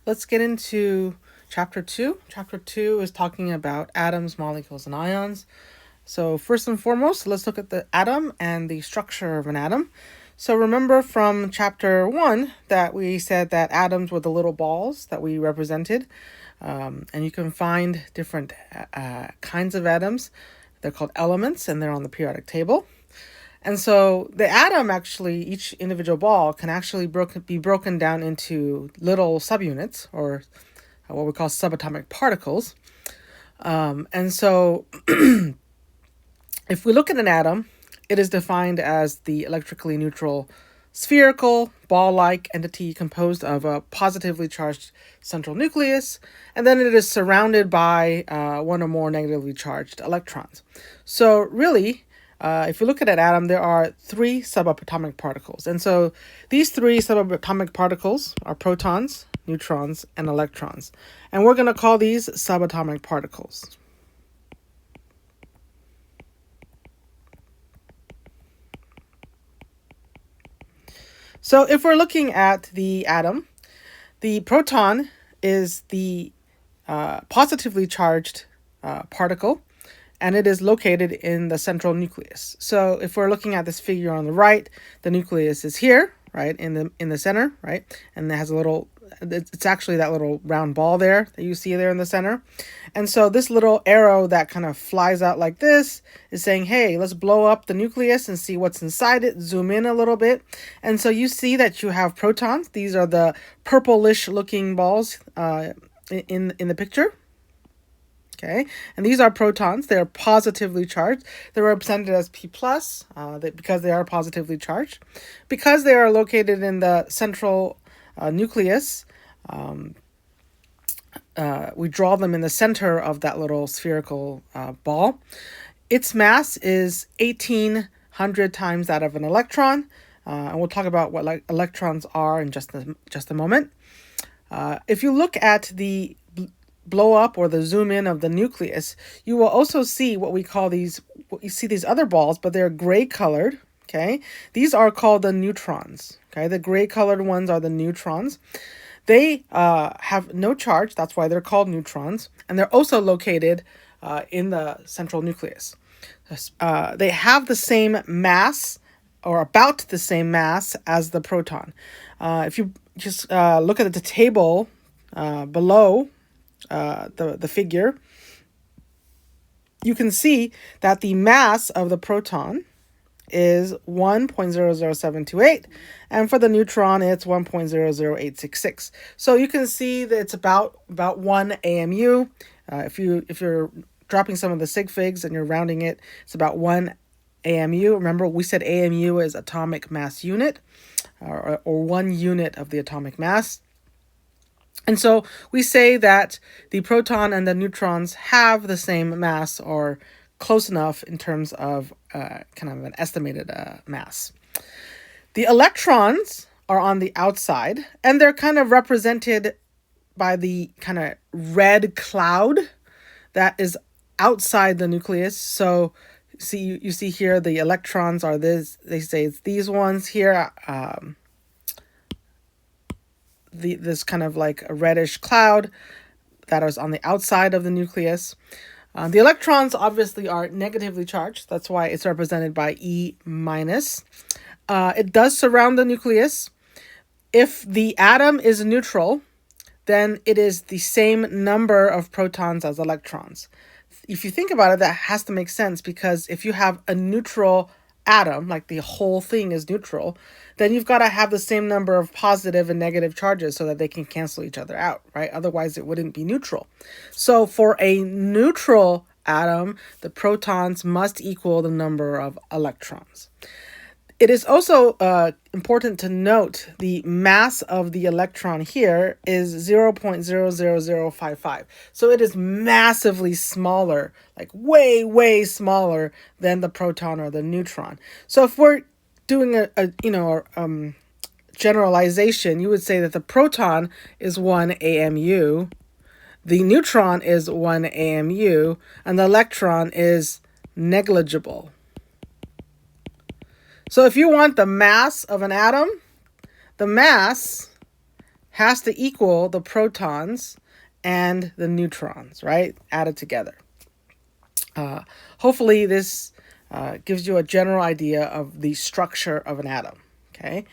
let's get into chapter 2. Chapter 2 is talking about atoms, molecules, and ions. So, first and foremost, let's look at the atom and the structure of an atom. So, remember from chapter 1 that we said that atoms were the little balls that we represented. And you can find different kinds of atoms. They're called elements and they're on the periodic table. And so the atom actually, each individual ball can actually be broken down into little subunits, or what we call subatomic particles. And so if we look at an atom, it is defined as the electrically neutral spherical ball-like entity composed of a positively charged central nucleus, and then it is surrounded by one or more negatively charged electrons. So really, if you look at an atom, there are 3 subatomic particles. And so these 3 subatomic particles are protons, neutrons, and electrons. And we're going to call these subatomic particles. So if we're looking at the atom, the proton is the positively charged particle, and it is located in the central nucleus. So if we're looking at this figure on the right, the nucleus is here, right, in the center, right, and it has a little, it's actually that little round ball there that you see there in the center. And so this little arrow that kind of flies out like this is saying, hey, let's blow up the nucleus and see what's inside it, zoom in a little bit. And so you see that you have protons. These are the purplish looking balls in the picture. Okay, and these are protons. They are positively charged. They're represented as P+, because they are positively charged. Because they are located in the central nucleus, we draw them in the center of that little spherical ball. Its mass is 1,800 times that of an electron, and we'll talk about what electrons are in just a moment. If you look at the blow up or the zoom in of the nucleus, you will also see what we call these, you see these other balls, but they're gray colored. Okay, these are called the neutrons. Okay, the gray colored ones are the neutrons. They have no charge, that's why they're called neutrons, and they're also located in the central nucleus. They have the same mass, or about the same mass, as the proton. If you just look at the table below the figure, you can see that the mass of the proton is 1.00728, and for the neutron it's 1.00866. So you can see that it's about 1 AMU. If you're dropping some of the sig figs and you're rounding it, it's about 1 AMU. Remember, we said AMU is atomic mass unit, or 1 unit of the atomic mass. And so we say that the proton and the neutrons have the same mass, or close enough in terms of kind of an estimated mass. The electrons are on the outside, and they're kind of represented by the kind of red cloud that is outside the nucleus. So you see here the electrons are this, they say it's these ones here. This kind of like a reddish cloud that is on the outside of the nucleus. The electrons obviously are negatively charged. That's why it's represented by E-. It does surround the nucleus. If the atom is neutral, then it is the same number of protons as electrons. If you think about it, that has to make sense, because if you have a neutral atom, like the whole thing is neutral, then you've got to have the same number of positive and negative charges so that they can cancel each other out, right? Otherwise, it wouldn't be neutral. So for a neutral atom, the protons must equal the number of electrons. It is also important to note the mass of the electron here is 0.00055. So it is massively smaller, like way, way smaller than the proton or the neutron. So if we're doing a generalization, you would say that the proton is 1 AMU, the neutron is 1 AMU, and the electron is negligible. So if you want the mass of an atom, the mass has to equal the protons and the neutrons, right? Added together. Hopefully this gives you a general idea of the structure of an atom, okay?